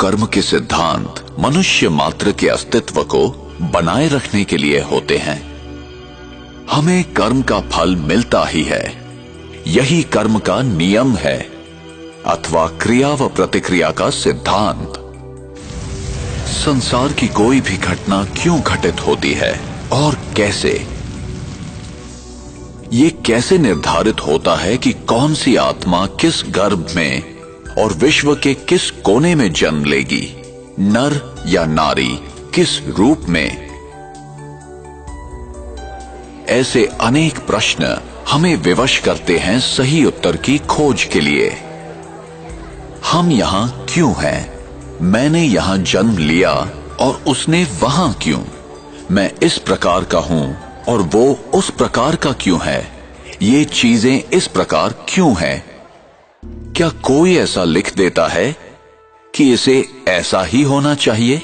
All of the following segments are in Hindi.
कर्म के सिद्धांत मनुष्य मात्र के अस्तित्व को बनाए रखने के लिए होते हैं। हमें कर्म का फल मिलता ही है, यही कर्म का नियम है अथवा क्रिया व प्रतिक्रिया का सिद्धांत। संसार की कोई भी घटना क्यों घटित होती है और कैसे, ये कैसे निर्धारित होता है कि कौन सी आत्मा किस गर्भ में और विश्व के किस कोने में जन्म लेगी, नर या नारी, किस रूप में। ऐसे अनेक प्रश्न हमें विवश करते हैं सही उत्तर की खोज के लिए। हम यहां क्यों हैं? मैंने यहां जन्म लिया और उसने वहां क्यों? मैं इस प्रकार का हूं और वो उस प्रकार का क्यों है? ये चीजें इस प्रकार क्यों हैं? क्या कोई ऐसा लिख देता है कि इसे ऐसा ही होना चाहिए?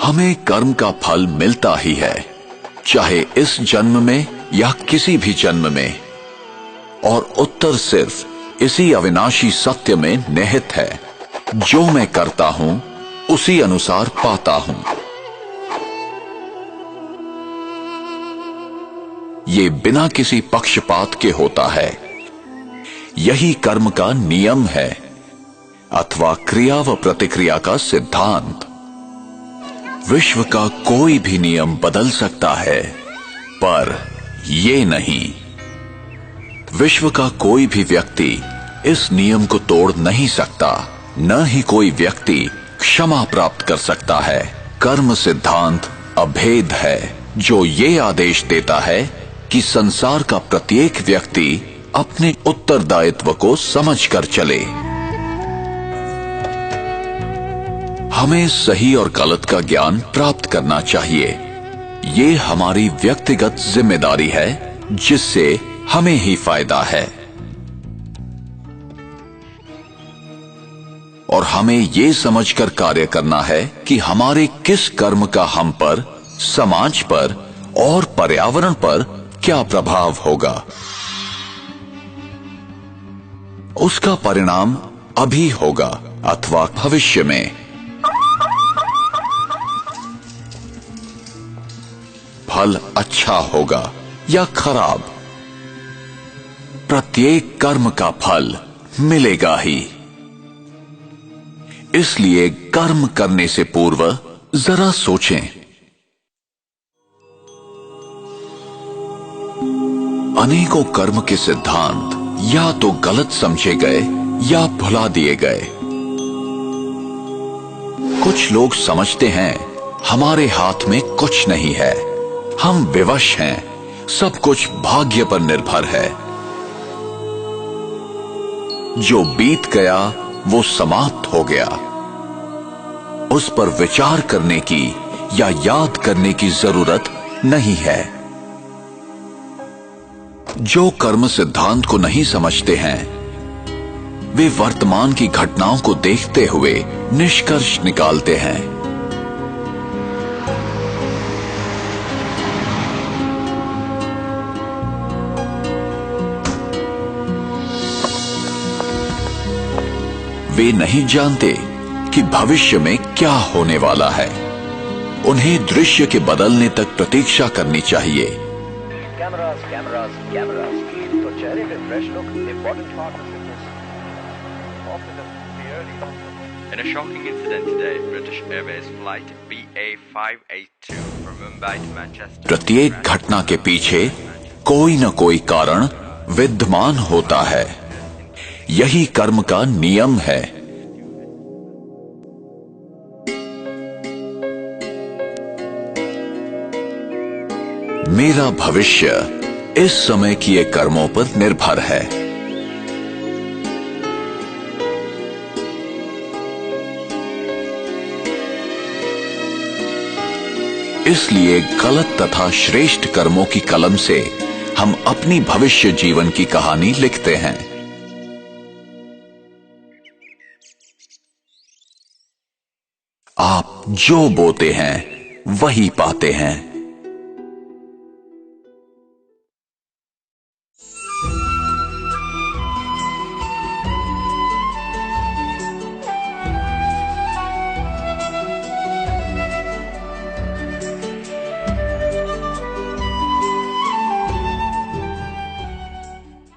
हमें कर्म का फल मिलता ही है, चाहे इस जन्म में या किसी भी जन्म में, और उत्तर सिर्फ इसी अविनाशी सत्य में निहित है, जो मैं करता हूं उसी अनुसार पाता हूं। ये बिना किसी पक्षपात के होता है, यही कर्म का नियम है अथवा क्रिया व प्रतिक्रिया का सिद्धांत। विश्व का कोई भी नियम बदल सकता है, पर ये नहीं। विश्व का कोई भी व्यक्ति इस नियम को तोड़ नहीं सकता, न ही कोई व्यक्ति क्षमा प्राप्त कर सकता है। कर्म सिद्धांत अभेद है, जो ये आदेश देता है कि संसार का प्रत्येक व्यक्ति अपने उत्तरदायित्व को समझकर चले। हमें सही और गलत का ज्ञान प्राप्त करना चाहिए। ये हमारी व्यक्तिगत जिम्मेदारी है, जिससे हमें ही फायदा है। और हमें ये समझकर कार्य करना है कि हमारे किस कर्म का हम पर, समाज पर और पर्यावरण पर क्या प्रभाव होगा। उसका परिणाम अभी होगा अथवा भविष्य में। फल अच्छा होगा या खराब, प्रत्येक कर्म का फल मिलेगा ही। इसलिए कर्म करने से पूर्व जरा सोचें। अनेकों कर्म के सिद्धांत या तो गलत समझे गए या भुला दिए गए। कुछ लोग समझते हैं हमारे हाथ में कुछ नहीं है, हम विवश हैं, सब कुछ भाग्य पर निर्भर है। जो बीत गया वो समाप्त हो गया, उस पर विचार करने की या याद करने की जरूरत नहीं है। जो कर्म सिद्धांत को नहीं समझते हैं, वे वर्तमान की घटनाओं को देखते हुए निष्कर्ष निकालते हैं। वे नहीं जानते कि भविष्य में क्या होने वाला है। उन्हें दृश्य के बदलने तक प्रतीक्षा करनी चाहिए। Cameras, cameras, cameras. तो चेहरे पे fresh look, important part of fitness. Often the early. In a shocking incident today, British Airways flight BA582 from Mumbai to Manchester. प्रत्येक घटना के पीछे कोई न कोई कारण विद्यमान होता है, यही कर्म का नियम है। मेरा भविष्य इस समय किए कर्मों पर निर्भर है। इसलिए गलत तथा श्रेष्ठ कर्मों की कलम से हम अपनी भविष्य जीवन की कहानी लिखते हैं। आप जो बोते हैं वही पाते हैं।